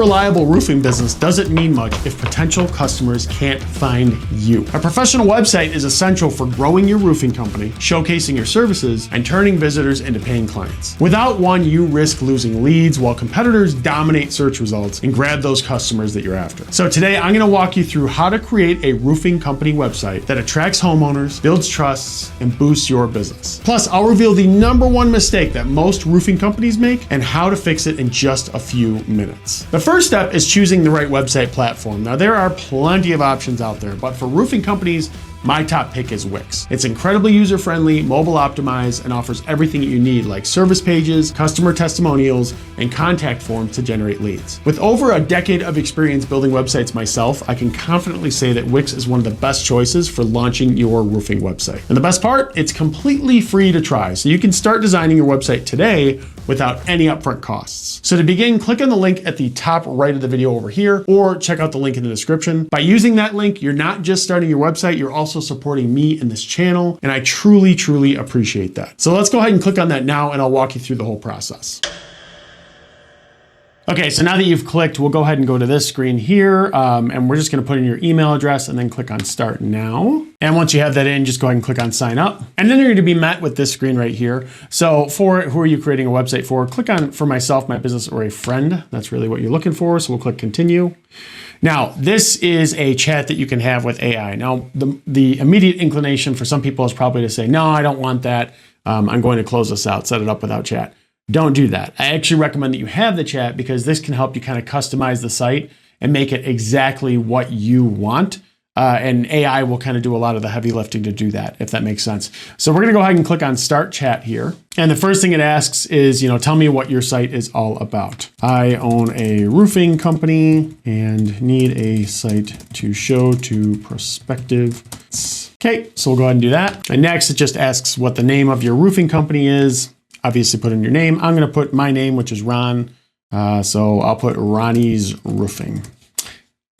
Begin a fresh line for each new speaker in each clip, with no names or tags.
reliable roofing business doesn't mean much if potential customers can't find you. A professional website is essential for growing your roofing company, showcasing your services, and turning visitors into paying clients. Without one, you risk losing leads while competitors dominate search results and grab those customers that you're after. So today I'm going to walk you through how to create a roofing company website that attracts homeowners, builds trusts, and boosts your business. Plus, I'll reveal the #1 mistake that most roofing companies make and how to fix it in just a few minutes. The first step is choosing the right website platform. Now, there are plenty of options out there, but for roofing companies, my top pick is Wix. It's incredibly user-friendly, mobile optimized, and offers everything you need like service pages, customer testimonials, and contact forms to generate leads. With over a decade of experience building websites myself, I can confidently say that Wix is one of the best choices for launching your roofing website. And the best part, it's completely free to try, so you can start designing your website today without any upfront costs. So to begin, click on the link at the top right of the video over here, or check out the link in the description. By using that link, you're not just starting your website, you're also supporting me and this channel, and I truly, truly appreciate that. So let's go ahead and click on that now, and I'll walk you through the whole process. Okay, so now that you've clicked, we'll go ahead and go to this screen here, and we're just gonna put in your email address and then click on Start Now. And once you have that in, just go ahead and click on Sign Up. And then you're gonna be met with this screen right here. So for who are you creating a website for, click on For Myself, My Business, or a Friend. That's really what you're looking for, so we'll click Continue. Now, this is a chat that you can have with AI. Now, the immediate inclination for some people is probably to say, no, I don't want that. I'm going to close this out, set it up without chat. Don't do that. I actually recommend that you have the chat because this can help you kind of customize the site and make it exactly what you want. And AI will kind of do a lot of the heavy lifting to do that, if that makes sense. So we're gonna go ahead and click on Start Chat here. And the first thing it asks is, tell me what your site is all about. I own a roofing company and need a site to show to prospective. Okay, so we'll go ahead and do that. And next, it just asks what the name of your roofing company is. Obviously put in your name. I'm gonna put my name, which is Ron. So I'll put Ronnie's Roofing.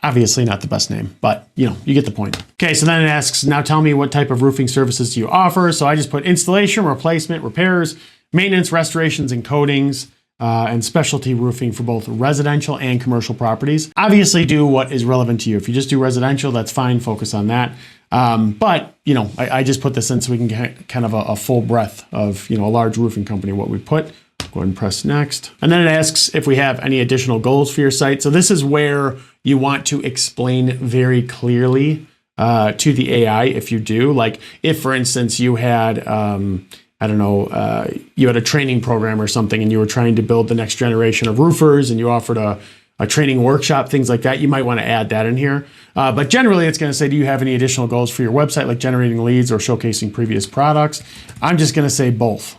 Obviously not the best name, but you get the point. Okay, so then it asks, now tell me what type of roofing services do you offer? So I just put installation, replacement, repairs, maintenance, restorations, and coatings, and specialty roofing for both residential and commercial properties. Obviously do what is relevant to you. If you just do residential, that's fine, focus on that. But I just put this in so we can get kind of a full breadth of, a large roofing company, what we put. Go ahead and press next. And then it asks if we have any additional goals for your site. So this is where you want to explain very clearly to the AI if you do. Like if, for instance, you had, you had a training program or something and you were trying to build the next generation of roofers and you offered a training workshop, things like that, you might want to add that in here. But generally it's going to say, do you have any additional goals for your website, like generating leads or showcasing previous products? I'm just going to say both.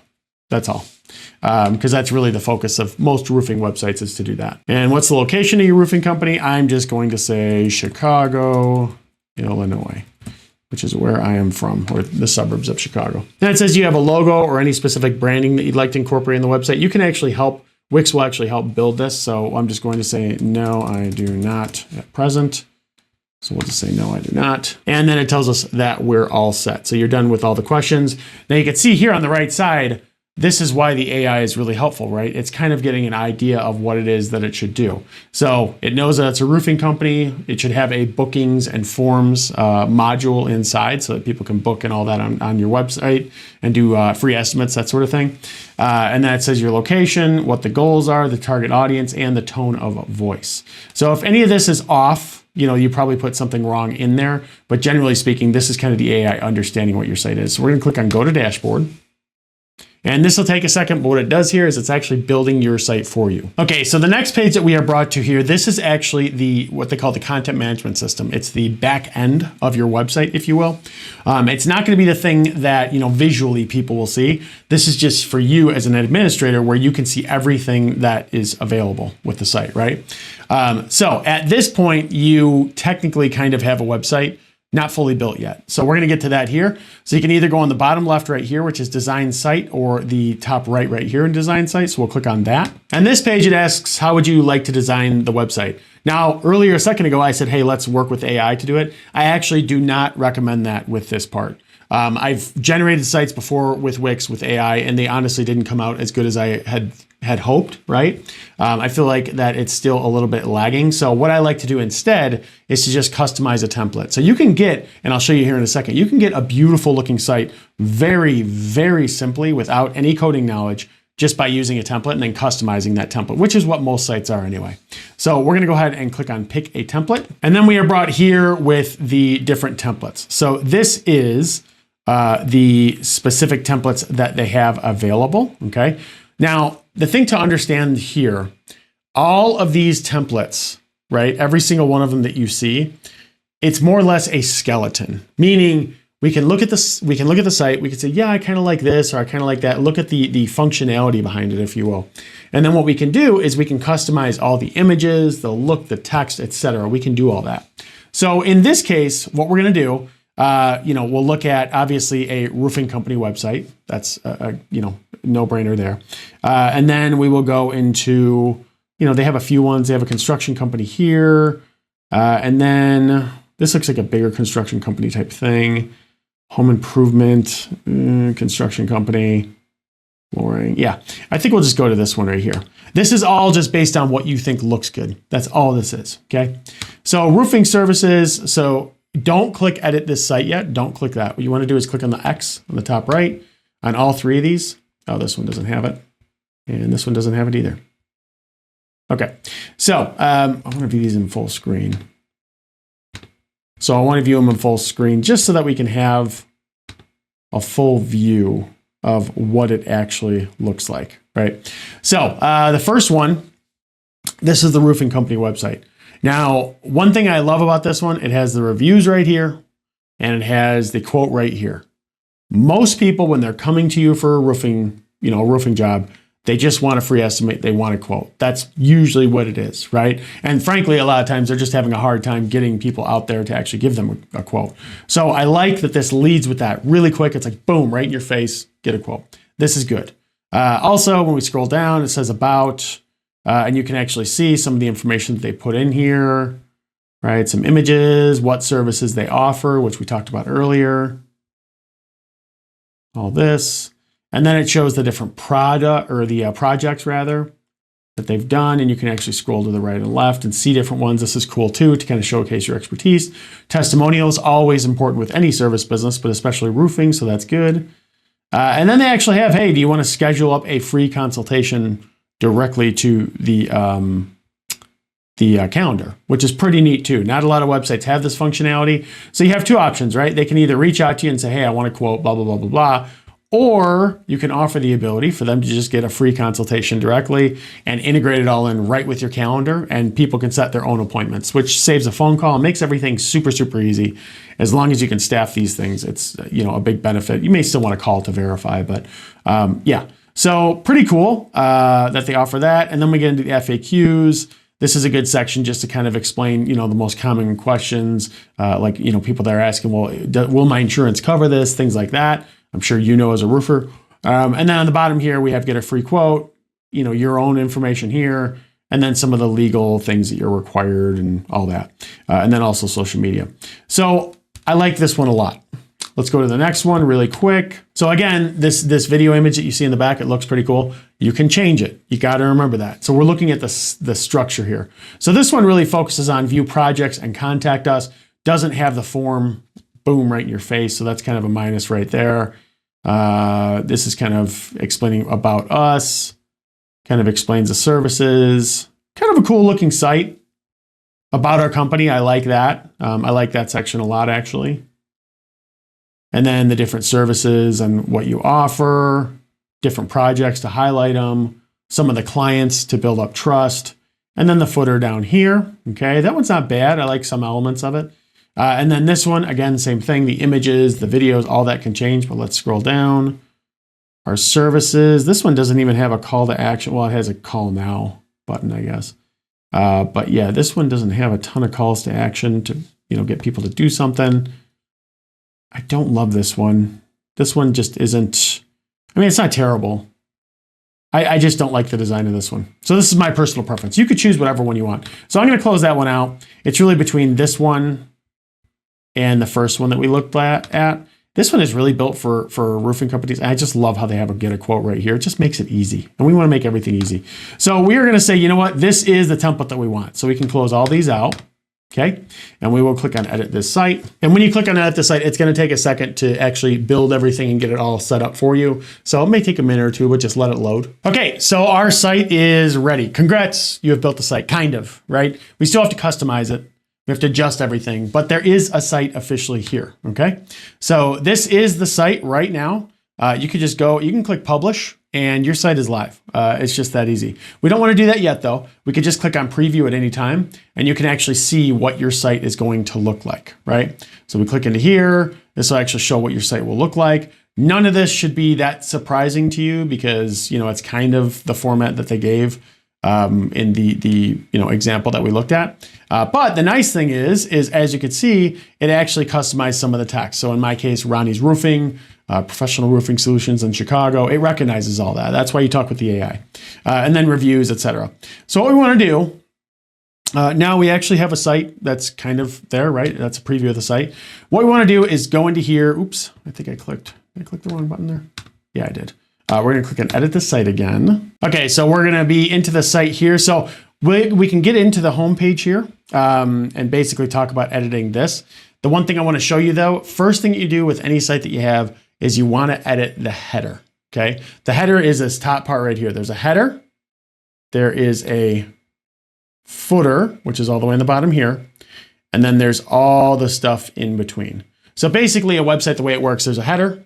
That's all. Because that's really the focus of most roofing websites is to do that. And what's the location of your roofing company? I'm just going to say Chicago, Illinois, which is where I am from, or the suburbs of Chicago. Then it says you have a logo or any specific branding that you'd like to incorporate in the website. You can actually help, Wix will actually help build this. So I'm just going to say, no, I do not at present. So we'll just say, no, I do not. And then it tells us that we're all set. So you're done with all the questions. Now you can see here on the right side, this is why the AI is really helpful, right? It's kind of getting an idea of what it is that it should do. So it knows that it's a roofing company. It should have a bookings and forms module inside so that people can book and all that on your website and do free estimates, that sort of thing. And then it says your location, what the goals are, the target audience, and the tone of voice. So if any of this is off, you probably put something wrong in there. But generally speaking, this is kind of the AI understanding what your site is. So we're gonna click on Go to Dashboard. And this will take a second, but what it does here is it's actually building your site for you. Okay, so the next page that we are brought to here, this is actually what they call the content management system. It's the back end of your website, if you will. It's not gonna be the thing that visually people will see. This is just for you as an administrator where you can see everything that is available with the site, right? So at this point, you technically kind of have a website. Not fully built yet. So we're gonna get to that here. So you can either go on the bottom left right here, which is Design Site, or the top right here in Design Site. So we'll click on that. And this page, it asks, how would you like to design the website? Now, earlier, a second ago, I said, hey, let's work with AI to do it. I actually do not recommend that with this part. I've generated sites before with Wix with AI, and they honestly didn't come out as good as I had had hoped, right? I feel like that it's still a little bit lagging. So what I like to do instead is to just customize a template. So you can get, and I'll show you here in a second, you can get a beautiful looking site very, very simply without any coding knowledge, just by using a template and then customizing that template, which is what most sites are anyway. So we're gonna go ahead and click on pick a template. And then we are brought here with the different templates. So this is the specific templates that they have available, okay? Now, the thing to understand here, all of these templates, right? Every single one of them that you see, it's more or less a skeleton, meaning we can look at this, we can look at the site, we can say, yeah, I kind of like this, or I kind of like that. Look at the functionality behind it, if you will. And then what we can do is we can customize all the images, the look, the text, etc. We can do all that. So in this case, what we're gonna do, we'll look at obviously a roofing company website. That's a no-brainer there. And then we will go into, they have a few ones. They have a construction company here. And then this looks like a bigger construction company type thing. Home improvement, construction company, flooring. Yeah, I think we'll just go to this one right here. This is all just based on what you think looks good. That's all this is, okay? So roofing services. So don't click edit this site yet. Don't click that. What you want to do is click on the X on the top right on all three of these. Oh, this one doesn't have it. And this one doesn't have it either. Okay, so I want to view these in full screen. So I want to view them in full screen just so that we can have a full view of what it actually looks like, right? So the first one, this is the roofing company website. Now, one thing I love about this one, it has the reviews right here and it has the quote right here. Most people, when they're coming to you for a roofing, roofing job, they just want a free estimate. They want a quote. That's usually what it is, right? And frankly, a lot of times they're just having a hard time getting people out there to actually give them a quote. So I like that this leads with that really quick. It's like, boom, right in your face, get a quote. This is good. Also, when we scroll down, it says about, and you can actually see some of the information that they put in here, right? Some images, what services they offer, which we talked about earlier. All this. And then it shows the different projects rather that they've done. And you can actually scroll to the right and left and see different ones. This is cool too, to kind of showcase your expertise. Testimonials, always important with any service business, but especially roofing. So that's good. And then they actually have, hey, do you want to schedule up a free consultation directly to the calendar, which is pretty neat too. Not a lot of websites have this functionality. So you have two options, right? They can either reach out to you and say, hey, I want a quote, blah, blah, blah, blah, blah. Or you can offer the ability for them to just get a free consultation directly and integrate it all in right with your calendar, and people can set their own appointments, which saves a phone call and makes everything super, super easy. As long as you can staff these things, it's a big benefit. You may still want to call to verify, but yeah. So pretty cool that they offer that. And then we get into the FAQs. This is a good section just to kind of explain, the most common questions, like, people that are asking, well, will my insurance cover this? Things like that. I'm sure as a roofer. And then on the bottom here, we have get a free quote, your own information here, and then some of the legal things that you're required and all that. And then also social media. So I like this one a lot. Let's go to the next one really quick. So again, this video image that you see in the back, it looks pretty cool. You can change it. You got to remember that. So we're looking at the structure here. So this one really focuses on view projects and contact us. Doesn't have the form, boom, right in your face. So that's kind of a minus right there. This is kind of explaining about us, kind of explains the services, kind of a cool looking site about our company. I like that. I like that section a lot, actually. And then the different services and what you offer, different projects to highlight them, some of the clients to build up trust, and then the footer down here. Okay, that one's not bad. I like some elements of it. And then this one, again, same thing. The images, the videos, all that can change, but let's scroll down. Our services, this one doesn't even have a call to action. Well, it has a call now button, I guess. But yeah, this one doesn't have a ton of calls to action to, get people to do something. I don't love this one. This one just isn't, it's not terrible. I just don't like the design of this one. So this is my personal preference. You could choose whatever one you want. So I'm going to close that one out. It's really between this one and the first one that we looked at. This one is really built for roofing companies. I just love how they have a get a quote right here. It just makes it easy. And we want to make everything easy. So we are going to say, you know what? This is the template that we want. So we can close all these out. Okay. And we will click on edit this site. And when you click on edit this site, it's going to take a second to actually build everything and get it all set up for you. So it may take a minute or two, but just let it load. Okay. So our site is ready. Congrats. You have built the site, kind of, right? We still have to customize it. We have to adjust everything, but there is a site officially here, okay? So this is the site right now. You could just go, you can click publish and your site is live. It's just that easy. We don't want to do that yet though. We could just click on preview at any time and you can actually see what your site is going to look like, right? So we click into here. This will actually show what your site will look like. None of this should be that surprising to you because, it's kind of the format that they gave in the example that we looked at. But the nice thing is as you can see, it actually customized some of the text. So in my case, Ronnie's Roofing, Professional Roofing Solutions in Chicago, it recognizes all that. That's why you talk with the AI. And then reviews, etc. So what we want to do, now we actually have a site that's kind of there, right? That's a preview of the site. What we want to do is go into here. Oops, I think I clicked the wrong button there. Yeah, I did. We're going to click on edit the site again. Okay, so we're going to be into the site here. So we can get into the home page here and basically talk about editing this. The one thing I want to show you though, first thing you do with any site that you have is you want to edit the header, okay? The header is this top part right here. There's a header, there is a footer, which is all the way in the bottom here, and then there's all the stuff in between. So basically a website, the way it works, there's a header,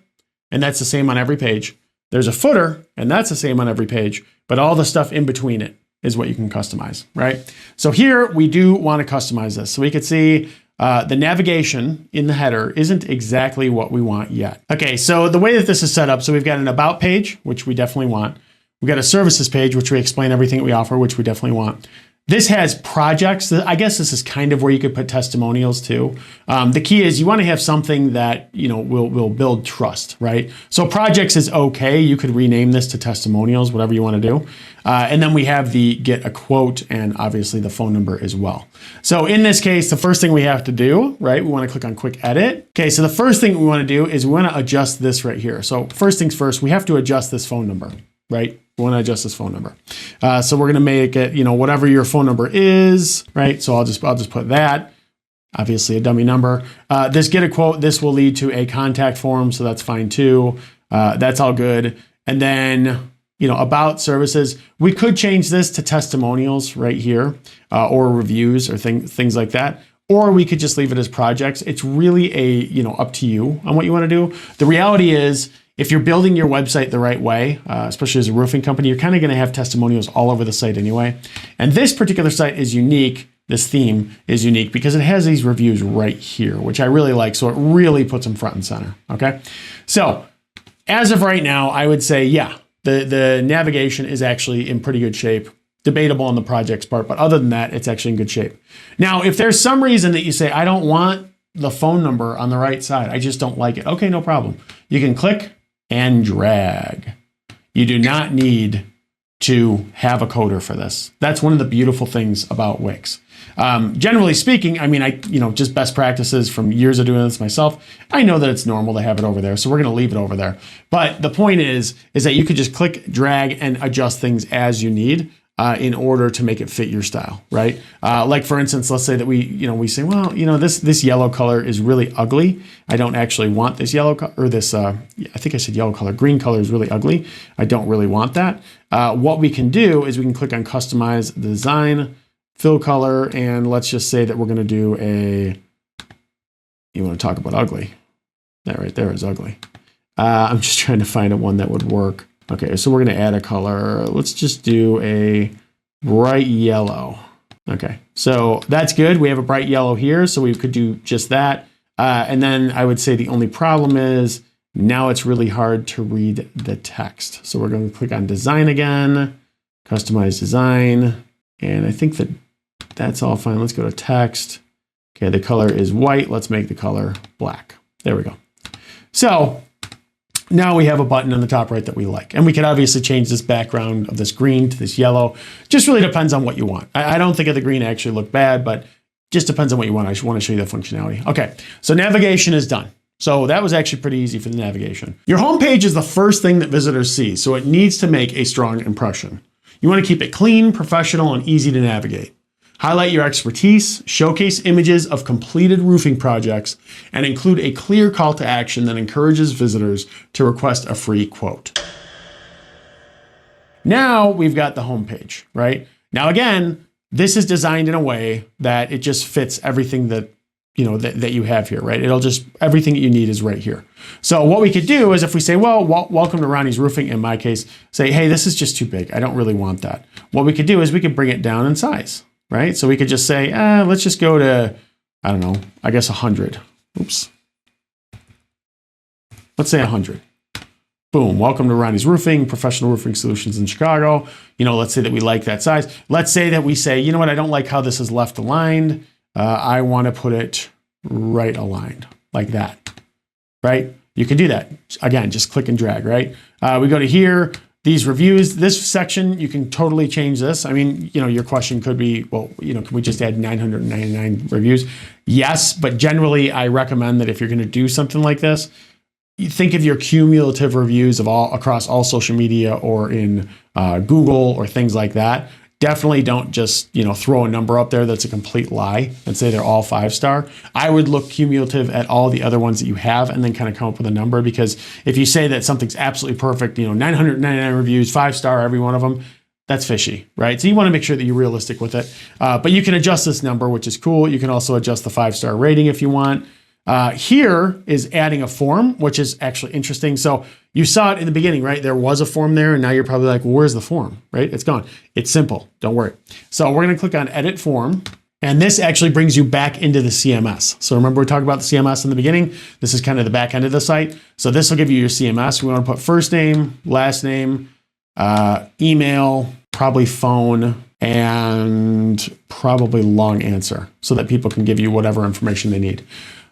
and that's the same on every page. There's a footer, and that's the same on every page, but all the stuff in between it is what you can customize, right? So here we do want to customize this. So we could see the navigation in the header isn't exactly what we want yet. Okay, so the way that this is set up, so we've got an about page, which we definitely want. We've got a services page, which we explain everything that we offer, which we definitely want. This has projects. I guess this is kind of where you could put testimonials too. The key is you want to have something that will build trust, right? So projects is okay. You could rename this to testimonials, whatever you want to do. And then we have the get a quote and obviously the phone number as well. So in this case, the first thing we have to do, right? We want to click on quick edit. Okay, so the first thing we want to do is we want to adjust this right here. So first things first, we have to adjust this phone number, right? We want to adjust this phone number. So we're going to make it, whatever your phone number is, right? So I'll just put that, obviously a dummy number. This get a quote, this will lead to a contact form. So that's fine too. That's all good. And then, about services, we could change this to testimonials right here, or reviews or things like that. Or we could just leave it as projects. It's really up to you on what you want to do. The reality is, if you're building your website the right way, especially as a roofing company, you're kind of going to have testimonials all over the site anyway. And this particular site is unique. This theme is unique because it has these reviews right here, which I really like. So it really puts them front and center. Okay. So as of right now, I would say, yeah, the navigation is actually in pretty good shape. Debatable on the projects part, but other than that, it's actually in good shape. Now, if there's some reason that you say, I don't want the phone number on the right side, I just don't like it. Okay, no problem. You can click and drag. You do not need to have a coder for this. That's one of the beautiful things about Wix. Generally speaking, just best practices from years of doing this myself, I know that it's normal to have it over there, so we're going to leave it over there. But the point is that you could just click, drag, and adjust things as you need. In order to make it fit your style, right? Like for instance, let's say that we say, well, this yellow color is really ugly. I don't actually want this yellow color, or this, I think I said yellow color. Green color is really ugly. I don't really want that. What we can do is we can click on customize the design, fill color, and let's just say that we're going to do you want to talk about ugly. That right there is ugly. I'm just trying to find one that would work. Okay, so we're going to add a color. Let's just do a bright yellow. Okay, so that's good. We have a bright yellow here, so we could do just that. And then I would say the only problem is now it's really hard to read the text. So we're going to click on design again, customize design. And I think that's all fine. Let's go to text. Okay, the color is white. Let's make the color black. There we go. So now we have a button on the top right that we like. And we can obviously change this background of this green to this yellow. Just really depends on what you want. I don't think of the green actually look bad, but just depends on what you want. I just want to show you the functionality. Okay, so navigation is done. So that was actually pretty easy for the navigation. Your homepage is the first thing that visitors see, so it needs to make a strong impression. You want to keep it clean, professional, and easy to navigate. Highlight your expertise, showcase images of completed roofing projects, and include a clear call to action that encourages visitors to request a free quote. Now we've got the homepage, right? Now again, this is designed in a way that it just fits everything that that you have here, right? It'll just, everything that you need is right here. So what we could do is if we say, well, welcome to Ronnie's Roofing, in my case, say, hey, this is just too big. I don't really want that. What we could do is we could bring it down in size, right? So we could just say, let's just go to, I don't know, I guess 100. Oops. Let's say 100. Boom, welcome to Ronnie's Roofing, professional roofing solutions in Chicago. Let's say that we like that size. Let's say that we say, you know what, I don't like how this is left aligned. I want to put it right aligned like that, right? You can do that. Again, just click and drag, right? We go to here, these reviews, this section, you can totally change this. I mean, your question could be, well, can we just add 999 reviews? Yes, but generally I recommend that if you're going to do something like this, you think of your cumulative reviews of across all social media or in Google or things like that. Definitely don't just, throw a number up there that's a complete lie and say they're all 5-star. I would look cumulative at all the other ones that you have and then kind of come up with a number, because if you say that something's absolutely perfect, 999 reviews, 5-star, every one of them, that's fishy, right? So you want to make sure that you're realistic with it. But you can adjust this number, which is cool. You can also adjust the 5-star rating if you want. Here is adding a form, which is actually interesting. So you saw it in the beginning, right? There was a form there, and now you're probably like, well, where's the form, right? It's gone. It's simple. Don't worry. So we're going to click on Edit Form, and this actually brings you back into the CMS. So remember we talked about the CMS in the beginning? This is kind of the back end of the site. So this will give you your CMS. We want to put first name, last name, email, probably phone, and probably long answer so that people can give you whatever information they need.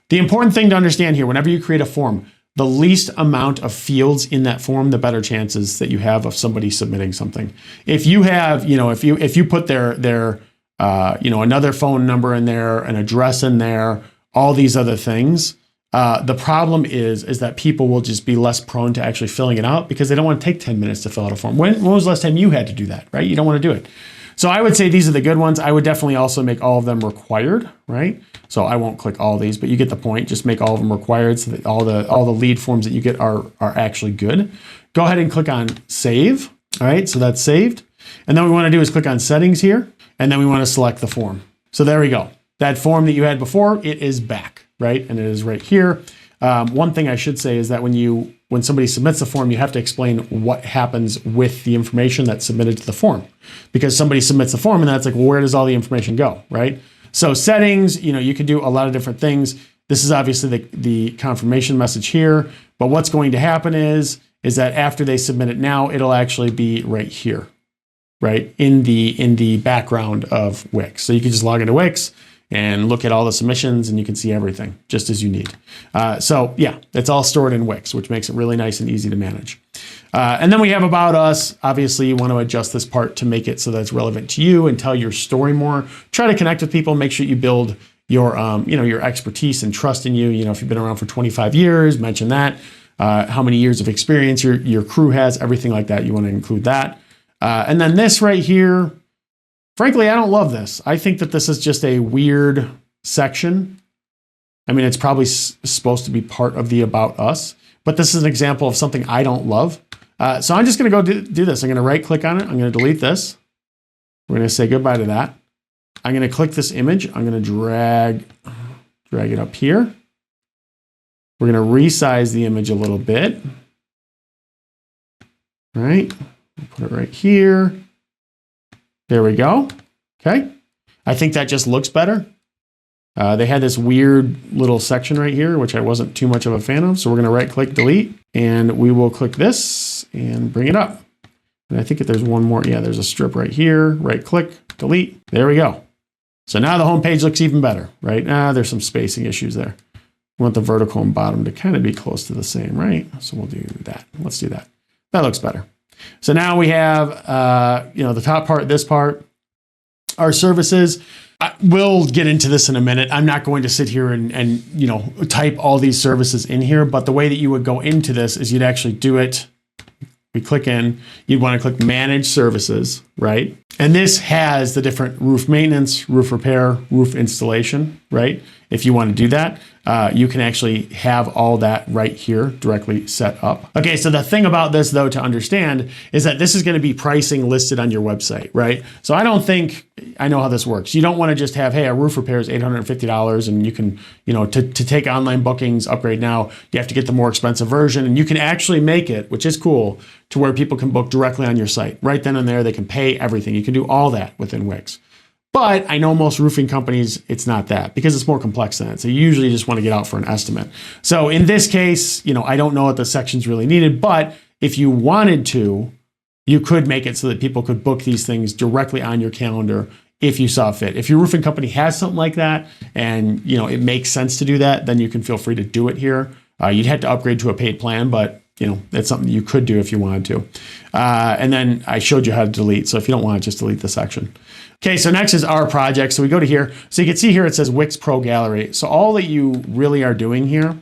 The important thing to understand here, whenever you create a form, the least amount of fields in that form, the better chances that you have of somebody submitting something. If you have, if you put their another phone number in there, an address in there, all these other things, the problem is that people will just be less prone to actually filling it out because they don't want to take 10 minutes to fill out a form. When was the last time you had to do that, right? You don't want to do it. So I would say these are the good ones. I would definitely also make all of them required, right? So I won't click all these, but you get the point. Just make all of them required so that all the lead forms that you get are actually good. Go ahead and click on Save. All right, so that's saved. And then what we want to do is click on Settings here, and then we want to select the form. So there we go. That form that you had before, it is back, right? And it is right here. One thing I should say is that when somebody submits a form, you have to explain what happens with the information that's submitted to the form, because somebody submits a form and that's like, well, where does all the information go, right? So settings, you can do a lot of different things. This is obviously the confirmation message here, but what's going to happen is that after they submit it now, it'll actually be right here, right? In the background of Wix. So you can just log into Wix and look at all the submissions and you can see everything just as you need. So yeah, it's all stored in Wix, which makes it really nice and easy to manage. And then we have About Us. Obviously you want to adjust this part to make it so that it's relevant to you and tell your story more. Try to connect with people, make sure you build your, your expertise and trust in you. If you've been around for 25 years, mention that. How many years of experience your crew has, everything like that. You want to include that. And then this right here, frankly, I don't love this. I think that this is just a weird section. I mean, it's probably supposed to be part of the About Us, but this is an example of something I don't love. So I'm just going to go do this. I'm going to right click on it. I'm going to delete this. We're going to say goodbye to that. I'm going to click this image. I'm going to drag it up here. We're going to resize the image a little bit. All right. Put it right here. There we go. Okay. I think that just looks better. They had this weird little section right here, which I wasn't too much of a fan of. So we're going to right click delete and we will click this and bring it up. And I think if there's one more, yeah, there's a strip right here, right click, delete. There we go. So now the home page looks even better, right? There's some spacing issues there. We want the vertical and bottom to kind of be close to the same, right? So we'll do that. Let's do that. That looks better. So now we have, the top part, this part, our services. We'll get into this in a minute. I'm not going to sit here and type all these services in here, but the way that you would go into this is you'd actually do it. We click in, you'd want to click manage services, right? And this has the different roof maintenance, roof repair, roof installation, right? If you want to do that, you can actually have all that right here directly set up. Okay, so the thing about this though to understand is that this is going to be pricing listed on your website, right? So I don't think, I know how this works. You don't want to just have, hey, a roof repair is $850 and you can, to take online bookings, upgrade now, you have to get the more expensive version, and you can actually make it, which is cool, to where people can book directly on your site. Right then and there, they can pay everything. You can do all that within Wix. But I know most roofing companies, it's not that because it's more complex than that. So you usually just want to get out for an estimate. So in this case, I don't know what the section's really needed, but if you wanted to, you could make it so that people could book these things directly on your calendar if you saw fit. If your roofing company has something like that and it makes sense to do that, then you can feel free to do it here. You'd have to upgrade to a paid plan, but that's something you could do if you wanted to. And then I showed you how to delete. So if you don't want to, just delete the section. Okay, so next is our project. So we go to here. So you can see here it says Wix Pro Gallery. So all that you really are doing here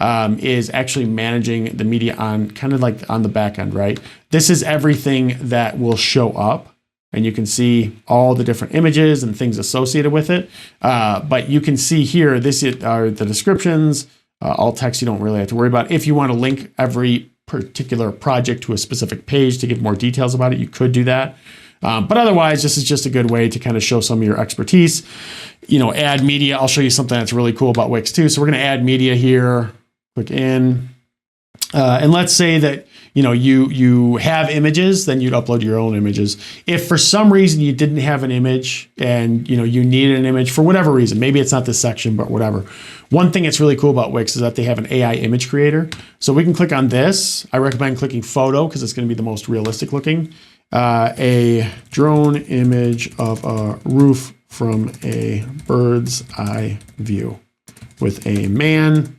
is actually managing the media on kind of like on the back end, right? This is everything that will show up. And you can see all the different images and things associated with it. But you can see here, this are the descriptions. Alt text you don't really have to worry about. If you want to link every particular project to a specific page to give more details about it, you could do that. But otherwise, this is just a good way to kind of show some of your expertise. Add media. I'll show you something that's really cool about Wix too. So we're going to add media here. Click in. And let's say that you have images, then you'd upload your own images. If for some reason you didn't have an image and you needed an image for whatever reason, maybe it's not this section, but whatever. One thing that's really cool about Wix is that they have an AI image creator. So we can click on this. I recommend clicking photo because it's going to be the most realistic looking. A drone image of a roof from a bird's eye view with a man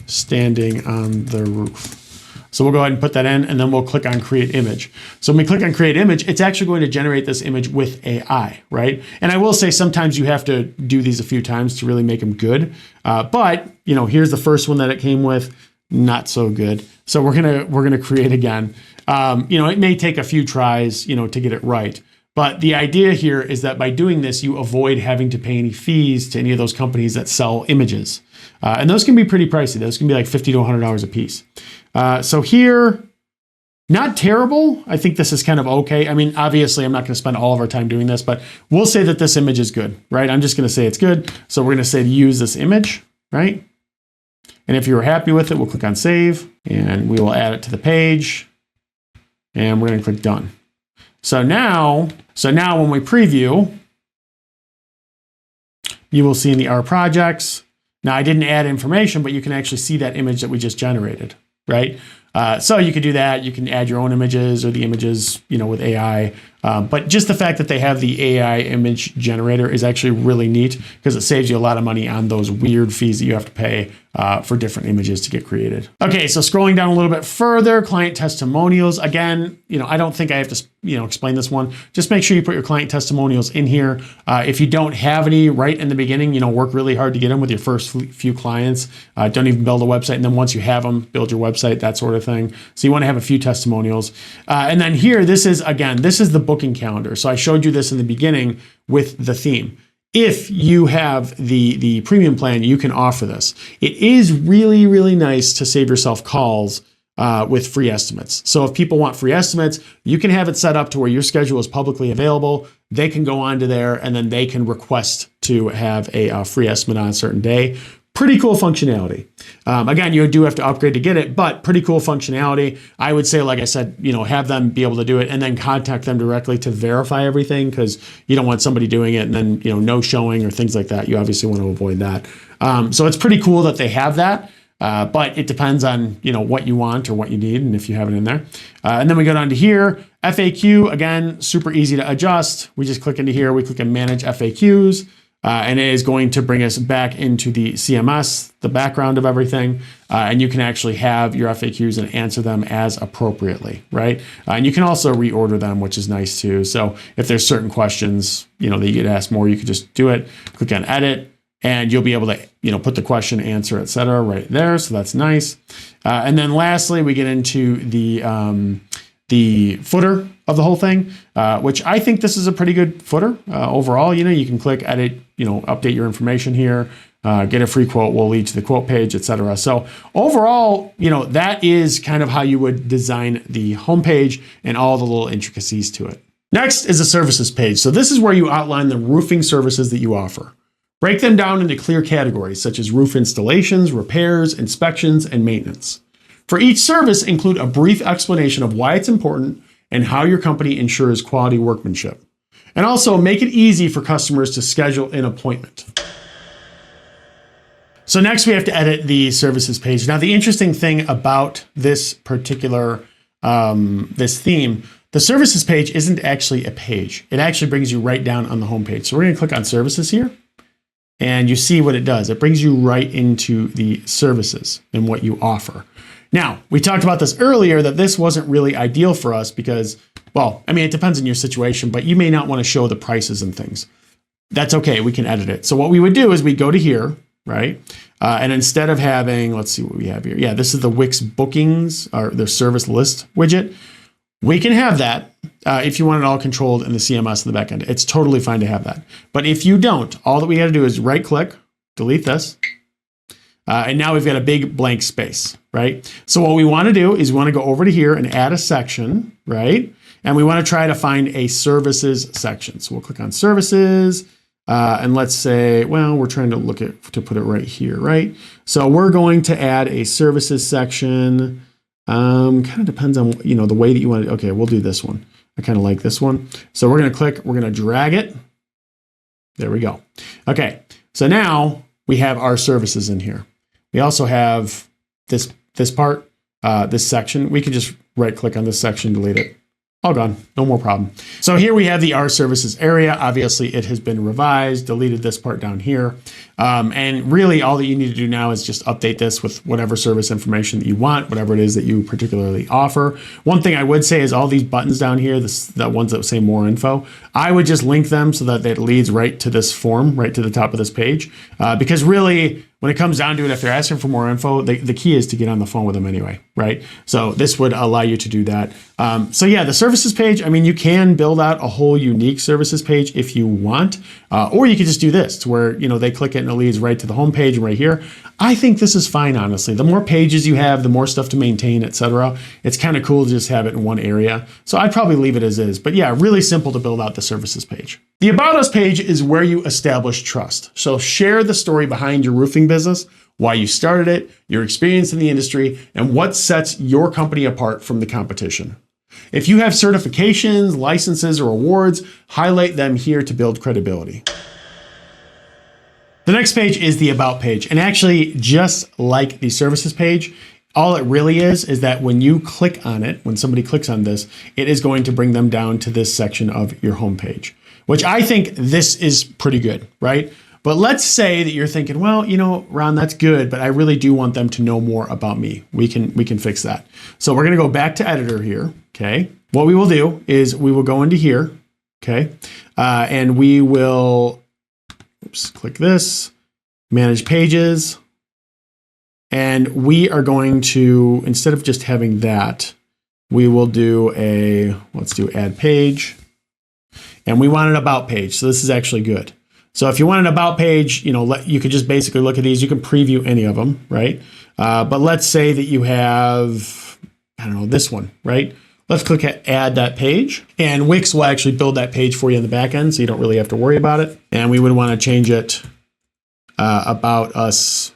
standing on the roof. So we'll go ahead and put that in, and then we'll click on create image. So when we click on create image, it's actually going to generate this image with AI, right? And I will say sometimes you have to do these a few times to really make them good. But here's the first one that it came with, not so good. So we're gonna create again. It may take a few tries, to get it right. But the idea here is that by doing this, you avoid having to pay any fees to any of those companies that sell images. And those can be pretty pricey. Those can be like $50 to $100 a piece. So here, not terrible. I think this is kind of okay. I mean, obviously, I'm not going to spend all of our time doing this, but we'll say that this image is good, right? I'm just going to say it's good. So we're going to say to use this image, right? And if you're happy with it, we'll click on save, and we will add it to the page, and we're going to click done. So now when we preview, you will see in the R projects. Now I didn't add information, but you can actually see that image that we just generated, right? So you could do that. You can add your own images or the images, with AI. But just the fact that they have the AI image generator is actually really neat because it saves you a lot of money on those weird fees that you have to pay for different images to get created. Okay, so scrolling down a little bit further, client testimonials. Again, I don't think I have to, explain this one. Just make sure you put your client testimonials in here. If you don't have any right in the beginning, work really hard to get them with your first few clients. Don't even build a website. And then once you have them, build your website, that sort of thing. So you want to have a few testimonials. And then here, this is the booking calendar. So I showed you this in the beginning with the theme. If you have the premium plan, you can offer this. It is really, really nice to save yourself calls with free estimates. So if people want free estimates, you can have it set up to where your schedule is publicly available. They can go onto there and then they can request to have a free estimate on a certain day. Pretty cool functionality. Again, you do have to upgrade to get it, but pretty cool functionality. I would say, like I said, have them be able to do it and then contact them directly to verify everything because you don't want somebody doing it and then, no showing or things like that. You obviously want to avoid that. So it's pretty cool that they have that, but it depends on, what you want or what you need and if you have it in there. And then we go down to here, FAQ, again, super easy to adjust. We just click into here, we click on manage FAQs. and it is going to bring us back into the CMS, the background of everything, and you can actually have your FAQs and answer them as appropriately, right? And you can also reorder them, which is nice too. So if there's certain questions, that you get asked more, you can just do it, click on edit, and you'll be able to, put the question, answer, etc. right there. So that's nice. And then lastly, we get into the footer of the whole thing, which I think this is a pretty good footer overall. You can click edit, update your information here, get a free quote, will lead to the quote page, etc. So overall, that is kind of how you would design the homepage and all the little intricacies to it. Next is a services page. So this is where you outline the roofing services that you offer. Break them down into clear categories such as roof installations, repairs, inspections, and maintenance. For each service, include a brief explanation of why it's important and how your company ensures quality workmanship. And also make it easy for customers to schedule an appointment. So next we have to edit the services page. Now the interesting thing about this particular, this theme, the services page isn't actually a page. It actually brings you right down on the home page. So we're gonna click on services here. And you see what it does. It brings you right into the services and what you offer. Now, we talked about this earlier that this wasn't really ideal for us because, it depends on your situation, but you may not want to show the prices and things. That's okay, we can edit it. So what we would do is we go to here, right? And instead of having, let's see what we have here. Yeah, this is the Wix bookings or the service list widget. We can have that if you want it all controlled in the CMS in the back end. It's totally fine to have that. But if you don't, all that we got to do is right click, delete this. And now we've got a big blank space, right? So what we want to do is we want to go over to here and add a section, right? And we want to try to find a services section. So we'll click on services. And let's say, we're trying to put it right here, right? So we're going to add a services section. Kind of depends on, the way that you want it. Okay, we'll do this one. I kind of like this one. So we're going to click, we're going to drag it. There we go. Okay, so now we have our services in here. We also have this part, this section. We can just right click on this section, delete it. All gone, no more problem. So here we have the Our Services area. Obviously it has been revised, deleted this part down here. And really all that you need to do now is just update this with whatever service information that you want, whatever it is that you particularly offer. One thing I would say is all these buttons down here, the ones that say more info, I would just link them so that it leads right to this form, right to the top of this page. Because really, when it comes down to it, if they're asking for more info, the key is to get on the phone with them anyway, right? So this would allow you to do that. So yeah, the services page, you can build out a whole unique services page if you want, or you could just do this to where, they click it and it leads right to the home page and right here. I think this is fine, honestly. The more pages you have, the more stuff to maintain, etc. It's kind of cool to just have it in one area. So I'd probably leave it as is, but yeah, really simple to build out the services page. The About Us page is where you establish trust. So share the story behind your roofing business, why you started it, your experience in the industry, and what sets your company apart from the competition. If you have certifications, licenses, or awards, highlight them here to build credibility. The next page is the About page. And actually, just like the services page, all it really is that when you click on it, when somebody clicks on this, it is going to bring them down to this section of your homepage, which I think this is pretty good, right? But let's say that you're thinking, Ron, that's good, but I really do want them to know more about me. We can fix that. So we're gonna go back to editor here, okay? What we will do is we will go into here, okay? And we will, click this, manage pages. And we are going to, instead of just having that, we will do let's do add page. And we want an about page. So this is actually good. So if you want an about page, you could just basically look at these. You can preview any of them, right? But let's say that you have, this one, right? Let's click add that page. And Wix will actually build that page for you in the back end, so you don't really have to worry about it. And we would want to change it About Us,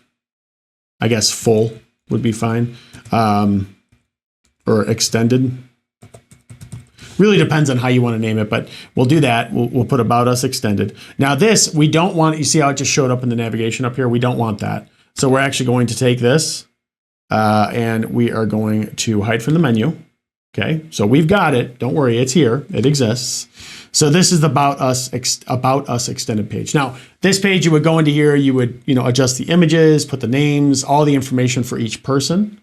I guess full would be fine. Or extended. Really depends on how you want to name it, but we'll do that. We'll put About Us extended. Now this, we don't want, you see how it just showed up in the navigation up here? We don't want that. So we're actually going to take this and we are going to hide from the menu. Okay, so we've got it. Don't worry, it's here. It exists. So this is the about us extended page. Now, this page, you would go into here, you would, adjust the images, put the names, all the information for each person.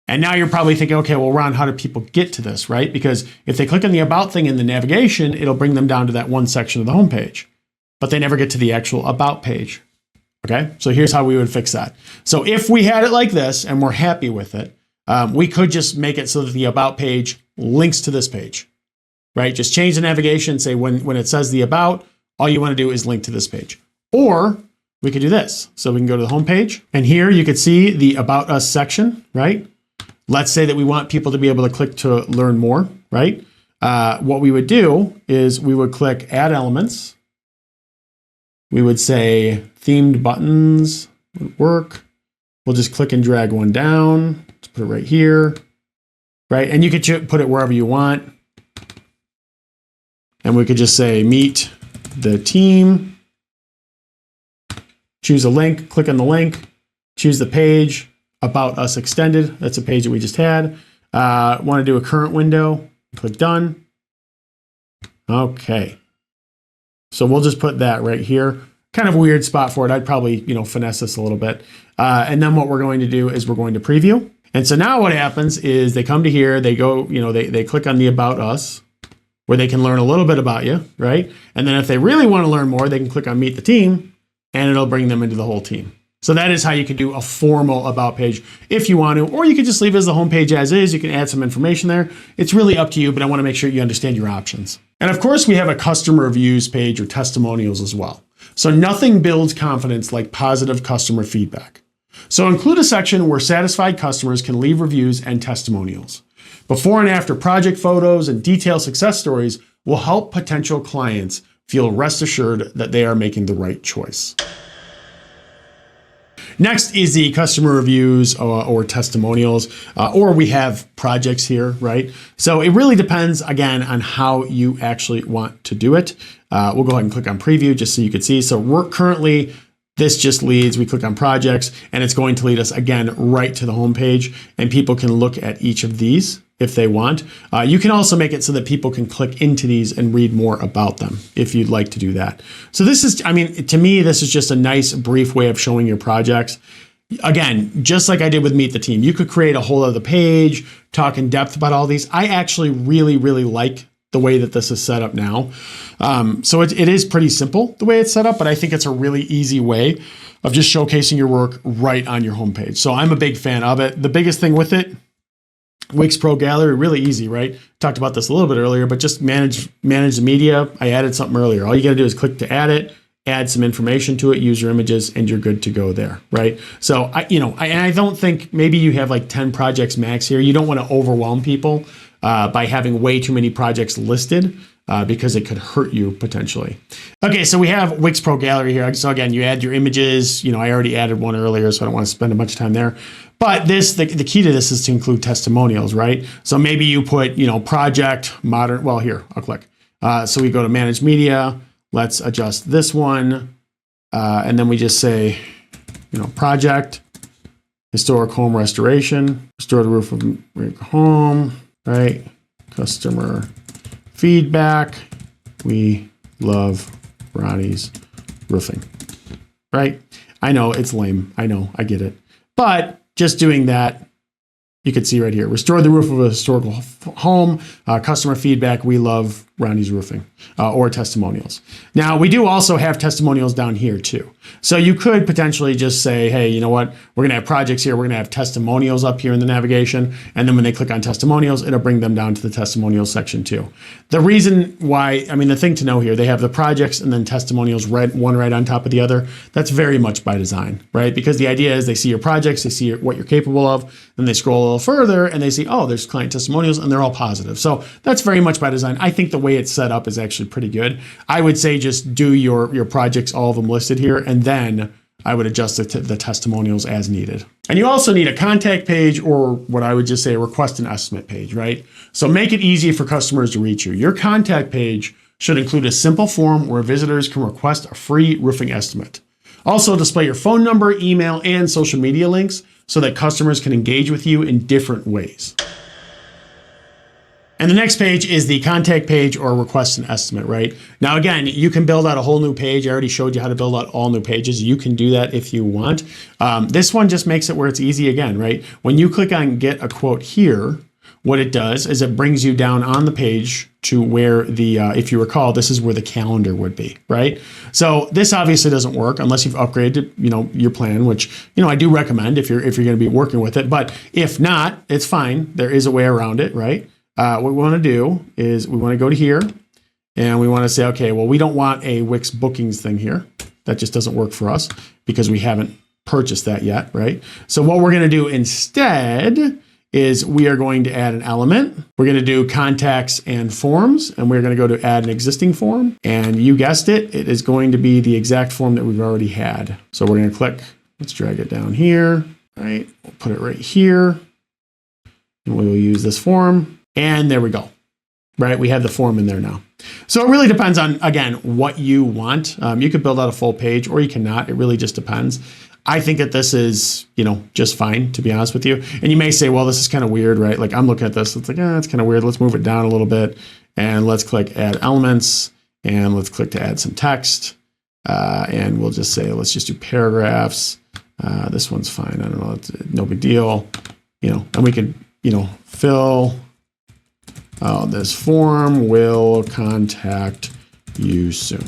And now you're probably thinking, okay, well, Ron, how do people get to this, right? Because if they click on the about thing in the navigation, it'll bring them down to that one section of the homepage, but they never get to the actual about page. Okay, so here's how we would fix that. So if we had it like this and we're happy with it, we could just make it so that the about page links to this page, right? Just change the navigation, say when it says the about, all you want to do is link to this page. Or we could do this. So we can go to the home page, and here you could see the About Us section, right? Let's say that we want people to be able to click to learn more, right? What we would do is we would click Add Elements. We would say Themed Buttons would work. We'll just click and drag one down. Let's put it right here, right? And you could put it wherever you want. And we could just say Meet the Team. Choose a link, click on the link, choose the page. About Us Extended, that's a page that we just had. Want to do a current window, click Done. Okay. So we'll just put that right here. Kind of a weird spot for it. I'd probably, finesse this a little bit. And then what we're going to do is we're going to preview. And so now what happens is they come to here, they go, they click on the About Us, where they can learn a little bit about you, right? And then if they really want to learn more, they can click on Meet the Team, and it'll bring them into the whole team. So that is how you can do a formal about page if you want to, or you could just leave it as the home page as is. You can add some information there. It's really up to you, but I want to make sure you understand your options. And of course, we have a customer reviews page or testimonials as well. So nothing builds confidence like positive customer feedback. So include a section where satisfied customers can leave reviews and testimonials. Before and after project photos and detailed success stories will help potential clients feel rest assured that they are making the right choice. Next is the customer reviews or testimonials, or we have projects here, right? So it really depends, again, on how you actually want to do it. We'll go ahead and click on preview just so you can see. So we're currently, this just leads, we click on projects, and it's going to lead us again right to the home page, and people can look at each of these if they want. You can also make it so that people can click into these and read more about them if you'd like to do that. So this is, to me, this is just a nice brief way of showing your projects. Again, just like I did with Meet the Team, you could create a whole other page, talk in depth about all these. I actually really, really like the way that this is set up now. So it is pretty simple the way it's set up, but I think it's a really easy way of just showcasing your work right on your homepage. So I'm a big fan of it. The biggest thing with it, Wix Pro Gallery, really easy, right? Talked about this a little bit earlier, but just manage the media. I added something earlier. All you got to do is click to add it, add some information to it, use your images, and you're good to go there, right? So I don't think, maybe you have like 10 projects max here. You don't want to overwhelm people by having way too many projects listed because it could hurt you potentially. Okay, so we have Wix Pro Gallery here. So again, you add your images. I already added one earlier, so I don't want to spend a bunch of time there. But the key to this is to include testimonials, right? So maybe you put, project, modern, well, here, I'll click. So we go to manage media. Let's adjust this one. And then we just say, project, historic home restoration, restore the roof of your home, right? Customer feedback. We love Ronnie's roofing, right? I know it's lame. I know, I get it. But just doing that, you can see right here, restore the roof of a historical home, customer feedback, we love Ronnie's roofing, or testimonials. Now, we do also have testimonials down here too. So you could potentially just say, hey, you know what? We're going to have projects here. We're going to have testimonials up here in the navigation. And then when they click on testimonials, it'll bring them down to the testimonials section too. The reason why, the thing to know here, they have the projects and then testimonials one right on top of the other. That's very much by design, right? Because the idea is they see your projects, they see what you're capable of, then they scroll a little further and they see, oh, there's client testimonials and they're all positive. So that's very much by design. I think the way it's set up is actually pretty good. I would say just do your projects, all of them listed here, and then I would adjust the testimonials as needed. And you also need a contact page, or what I would just say a request an estimate page, right? So make it easy for customers to reach you. Your contact page should include a simple form where visitors can request a free roofing estimate. Also display your phone number, email, and social media links so that customers can engage with you in different ways. And the next page is the contact page or request an estimate, right? Now, again, you can build out a whole new page. I already showed you how to build out all new pages. You can do that if you want. This one just makes it where it's easy again, right? When you click on get a quote here, what it does is it brings you down on the page to where the, if you recall, this is where the calendar would be, right? So this obviously doesn't work unless you've upgraded, your plan, which, I do recommend if you're going to be working with it. But if not, it's fine. There is a way around it, right? What we want to do is we want to go to here and we want to say, okay, well, we don't want a Wix bookings thing here. That just doesn't work for us because we haven't purchased that yet, right? So what we're going to do instead is we are going to add an element. We're going to do contacts and forms, and we're going to go to add an existing form. And you guessed it, it is going to be the exact form that we've already had. So we're going to click, let's drag it down here, right? We'll put it right here. And we will use this form. And there we go, right? We have the form in there now. So it really depends on, again, what you want. You could build out a full page or you cannot. It really just depends. I think that this is, just fine, to be honest with you. And you may say, well, this is kind of weird, right? Like I'm looking at this, it's like, it's kind of weird. Let's move it down a little bit and let's click add elements and let's click to add some text. And we'll just say, let's just do paragraphs. This one's fine. I don't know, it's no big deal, and we could, fill this form will contact you soon.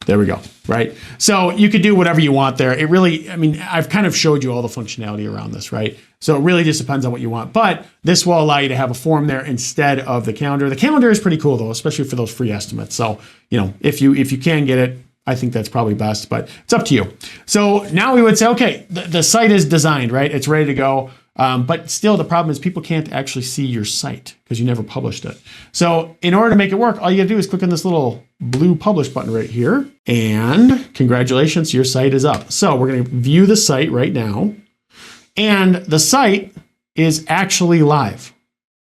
There we go, right? So you could do whatever you want there. It really, I've kind of showed you all the functionality around this, right? So it really just depends on what you want. But this will allow you to have a form there instead of the calendar. The calendar is pretty cool though, especially for those free estimates. So, if you can get it, I think that's probably best, but it's up to you. So now we would say, okay, the site is designed, right? It's ready to go. But still, the problem is people can't actually see your site because you never published it. So in order to make it work, all you gotta do is click on this little blue publish button right here. And congratulations, your site is up. So we're gonna view the site right now. And the site is actually live.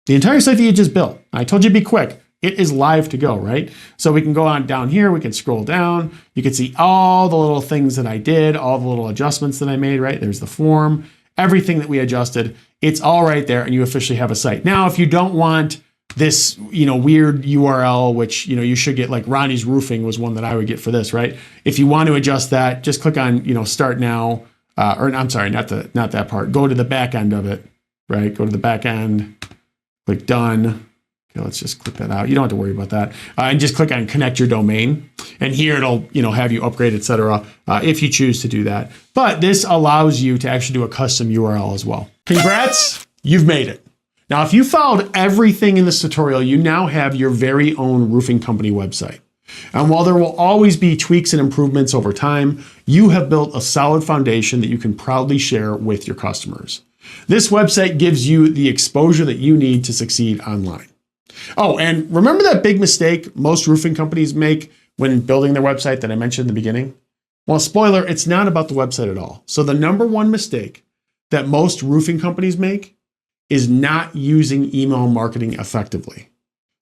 The entire site that you just built. I told you to be quick. It is live to go, right? So we can go on down here, we can scroll down. You can see all the little things that I did, all the little adjustments that I made, right? There's the form. Everything that we adjusted, it's all right there and you officially have a site. Now, if you don't want this, weird URL, which, you should get, like Ronnie's Roofing was one that I would get for this, right? If you want to adjust that, just click on, start now, or I'm sorry, not that part. Go to the back end of it, right? Go to the back end, click done. Okay, let's just click that out. You don't have to worry about that. And just click on connect your domain. And here it'll, have you upgrade, etc. If you choose to do that. But this allows you to actually do a custom URL as well. Congrats, you've made it. Now, if you followed everything in this tutorial, you now have your very own roofing company website. And while there will always be tweaks and improvements over time, you have built a solid foundation that you can proudly share with your customers. This website gives you the exposure that you need to succeed online. Oh, and remember that big mistake most roofing companies make when building their website that I mentioned in the beginning? Well, spoiler, it's not about the website at all. So the number one mistake that most roofing companies make is not using email marketing effectively.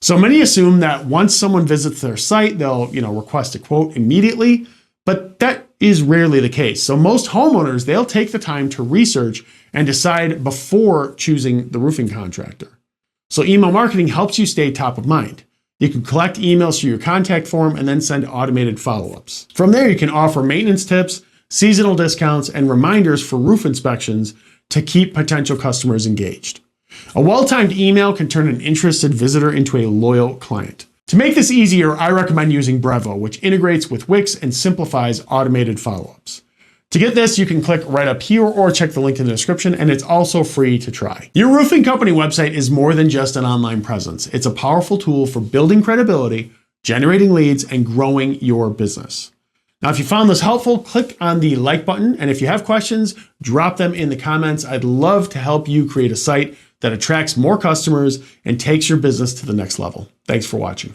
So many assume that once someone visits their site, they'll, request a quote immediately, but that is rarely the case. So most homeowners, they'll take the time to research and decide before choosing the roofing contractor. So email marketing helps you stay top of mind. You can collect emails through your contact form and then send automated follow-ups. From there, you can offer maintenance tips, seasonal discounts, and reminders for roof inspections to keep potential customers engaged. A well-timed email can turn an interested visitor into a loyal client. To make this easier, I recommend using Brevo, which integrates with Wix and simplifies automated follow-ups. To get this, you can click right up here or check the link in the description, and it's also free to try. Your roofing company website is more than just an online presence. It's a powerful tool for building credibility, generating leads, and growing your business. Now, if you found this helpful, click on the like button, and if you have questions, drop them in the comments. I'd love to help you create a site that attracts more customers and takes your business to the next level. Thanks for watching.